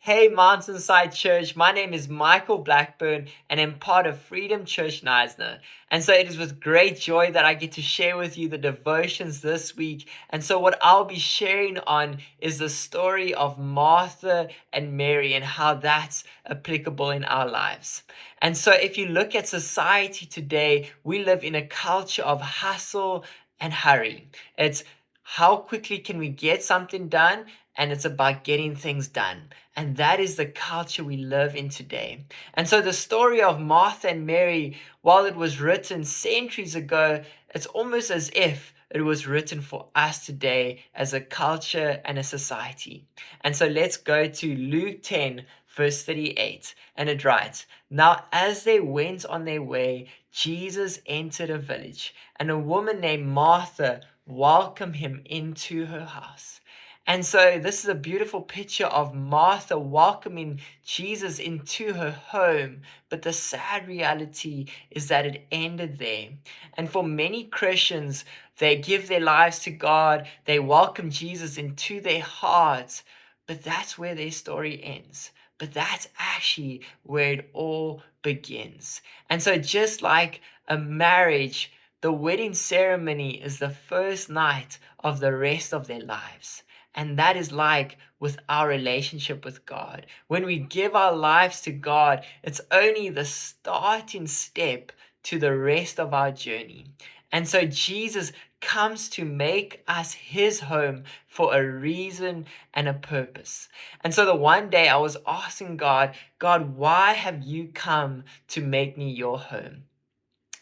Hey, Mountainside Church. My name is Michael Blackburn, and I'm part of Freedom Church Neisner. And so it is with great joy that I get to share with you the devotions this week. And so, what I'll be sharing on is the story of Martha and Mary and how that's applicable in our lives. And so, if you look at society today, we live in a culture of hustle and hurry. It's how quickly can we get something done? And it's about getting things done. And that is the culture we live in today. And so the story of Martha and Mary, while it was written centuries ago, it's almost as if it was written for us today as a culture and a society. And so let's go to Luke 10, verse 38. And it writes, "Now as they went on their way, Jesus entered a village, and a woman named Martha welcomed him into her house." And so this is a beautiful picture of Martha welcoming Jesus into her home. But the sad reality is that it ended there. And for many Christians, they give their lives to God, they welcome Jesus into their hearts, but that's where their story ends. But that's actually where it all begins. And so, just like a marriage, the wedding ceremony is the first night of the rest of their lives. And that is like with our relationship with God. When we give our lives to God, it's only the starting step to the rest of our journey. And so Jesus comes to make us his home for a reason and a purpose. And so the one day I was asking God, why have you come to make me your home?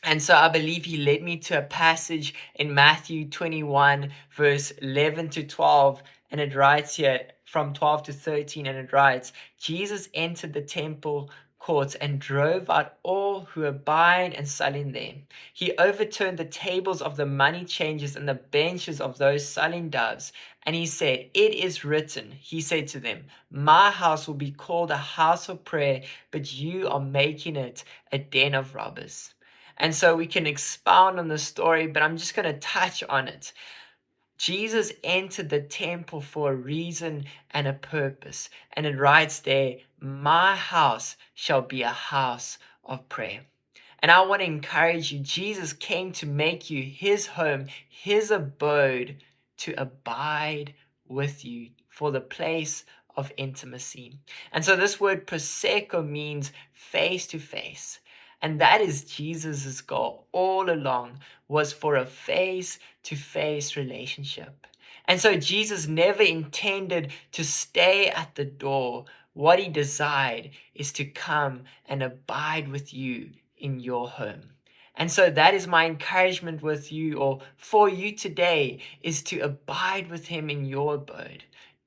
And so I believe he led me to a passage in Matthew 21, verse 11 to 12. And it writes here from 12 to 13, and it writes, "Jesus entered the temple courts and drove out all who were buying and selling there. He overturned the tables of the money changers and the benches of those selling doves. And he said, 'It is written,' he said to them, 'My house will be called a house of prayer, but you are making it a den of robbers.'" And so we can expound on the story, but I'm just going to touch on it. Jesus entered the temple for a reason and a purpose. And it writes there, "My house shall be a house of prayer." And I want to encourage you, Jesus came to make you his home, his abode, to abide with you for the place of intimacy. And so this word proseko means face to face. And that is Jesus's goal all along, was for a face-to-face relationship. And so Jesus never intended to stay at the door. What he desired is to come and abide with you in your home. And so that is my encouragement with you, or for you today, is to abide with him in your abode.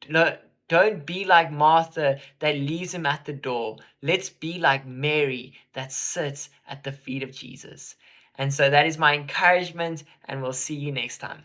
No, don't be like Martha that leaves him at the door. Let's be like Mary that sits at the feet of Jesus. And so that is my encouragement, and we'll see you next time.